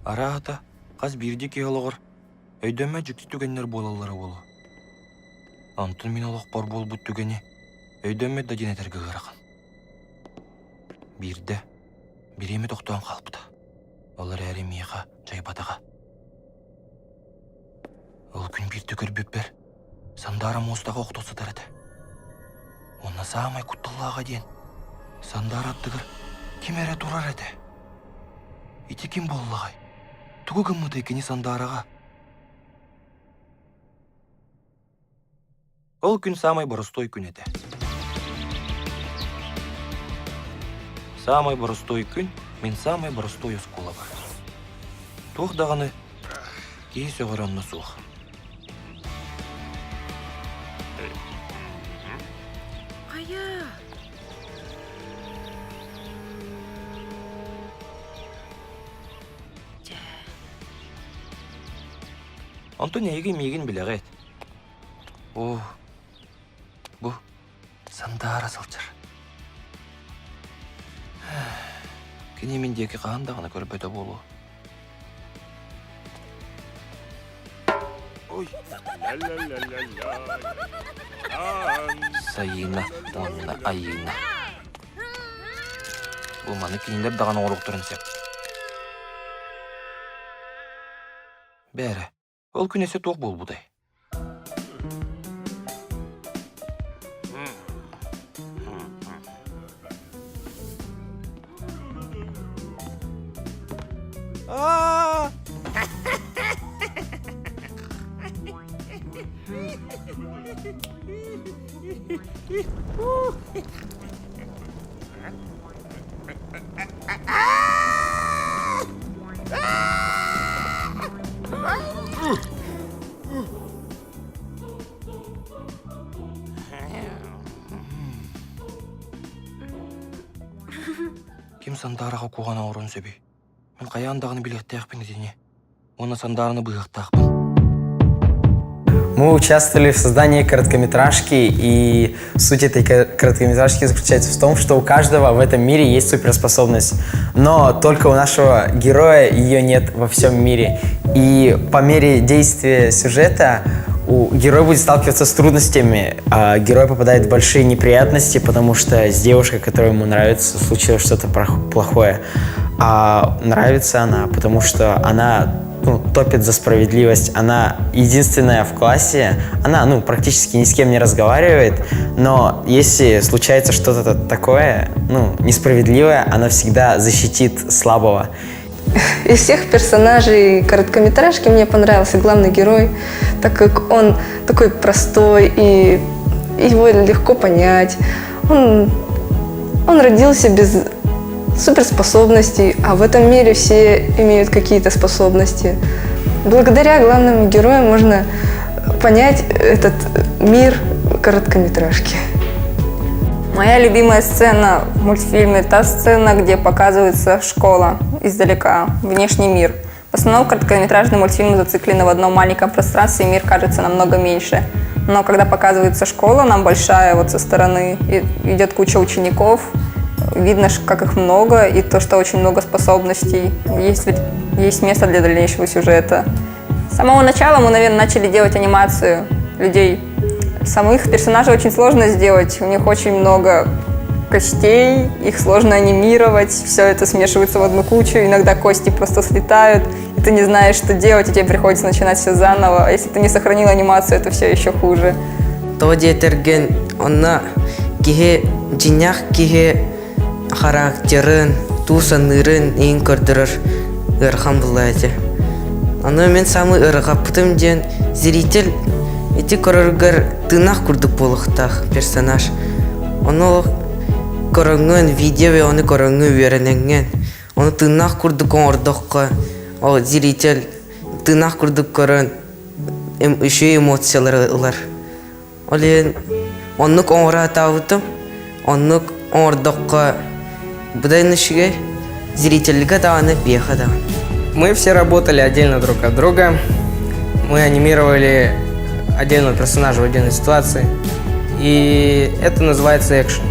Арахата, қаз бирди киологор, өйдөмө жүкті түгеннер болалары болу. Антын мен олық қор бол бұт түгені, өйдөмө да денетерге ғырақын. Бирді, биреме тоқтуан қалыпты. Олар әрі мейға, жайбатаға. Ол күн бирді көрбеппер, сандара мостаға оқтосы тарады. Оны саамай құттылаға ден. Сандара аттығыр, кем әрі тұрар әді. Ити кем болылағай. Туғы кыммыды екені сандараға. Ол күн самай боростой күн еді. Самай боростой күн, мен самай боростой оскола бар. Туғдағаны кей сөғыранны суық. Ая! Антон неге меген білеғет. О, бұ сандара сылчыр. Кене мендегі қағандағына көрбеді болу. Ой. Сайына, онына, айына. Бұл маны кейіндер дағаны оруқ тұрын сеп. Бәрі, ол күнесе тоқ бол бұдай. Кем сандараға қуған ауырын сөбей. Мен қаяндағыны білекті ақпен едене. Оны сандарыны бұйықтақ ақпен. Мы участвовали в создании короткометражки, и суть этой короткометражки заключается в том, что у каждого в этом мире есть суперспособность, но только у нашего героя ее нет во всем мире. И по мере действия сюжета герой будет сталкиваться с трудностями, а герой попадает в большие неприятности, потому что с девушкой, которая ему нравится, случилось что-то плохое. А нравится она, потому что она топит за справедливость. Она единственная в классе, она практически ни с кем не разговаривает, но если случается что-то такое, несправедливое, она всегда защитит слабого. Из всех персонажей короткометражки мне понравился главный герой, так как он такой простой и его легко понять. Он родился без суперспособностей, а в этом мире все имеют какие-то способности. Благодаря главному герою можно понять этот мир короткометражки. Моя любимая сцена в мультфильме – та сцена, где показывается школа издалека, внешний мир. В основном короткометражные мультфильмы зациклены в одном маленьком пространстве, и мир кажется намного меньше. Но когда показывается школа, нам большая, со стороны, идет куча учеников, видно, как их много, и то, что очень много способностей. Есть место для дальнейшего сюжета. С самого начала мы, наверное, начали делать анимацию людей. Самых персонажей очень сложно сделать, у них очень много костей, их сложно анимировать, все это смешивается в одну кучу, иногда кости просто слетают, и ты не знаешь, что делать, и тебе приходится начинать все заново. А если ты не сохранил анимацию, это все еще хуже. Тодетерген, она жинах характерын, тусанырын ең көрдірір ырхан бұлайды. Аны мен самый ырғапытым ден зритель эти көріргір тынақ күрдік болықтақ персонаж. Оны көріңген видео, оны көріңген верененген. Оны тынақ күрдік ордыққа, ол зритель тынақ күрдік көрін үші эмоциялар ұлар. Онық оңыра тауытым, онық ордыққа будайнышыға зрительға даваны беха даван. Мы все работали отдельно друг от друга. Мы анимировали отдельного персонажа в отдельной ситуации. И это называется экшен.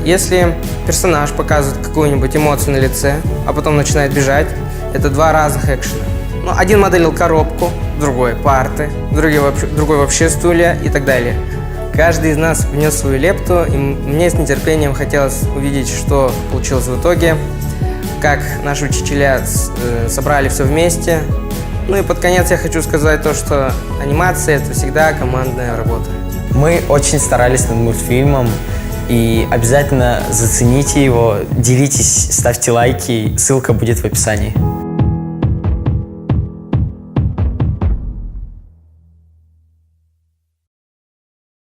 Если персонаж показывает какую-нибудь эмоцию на лице, а потом начинает бежать, это два разных экшена. Ну, один моделил коробку, другой парты, другой вообще стулья и так далее. Каждый из нас внес свою лепту, и мне с нетерпением хотелось увидеть, что получилось в итоге, как наши учителя собрали все вместе. Ну и под конец я хочу сказать то, что анимация – это всегда командная работа. Мы очень старались над мультфильмом, и обязательно зацените его, делитесь, ставьте лайки, ссылка будет в описании.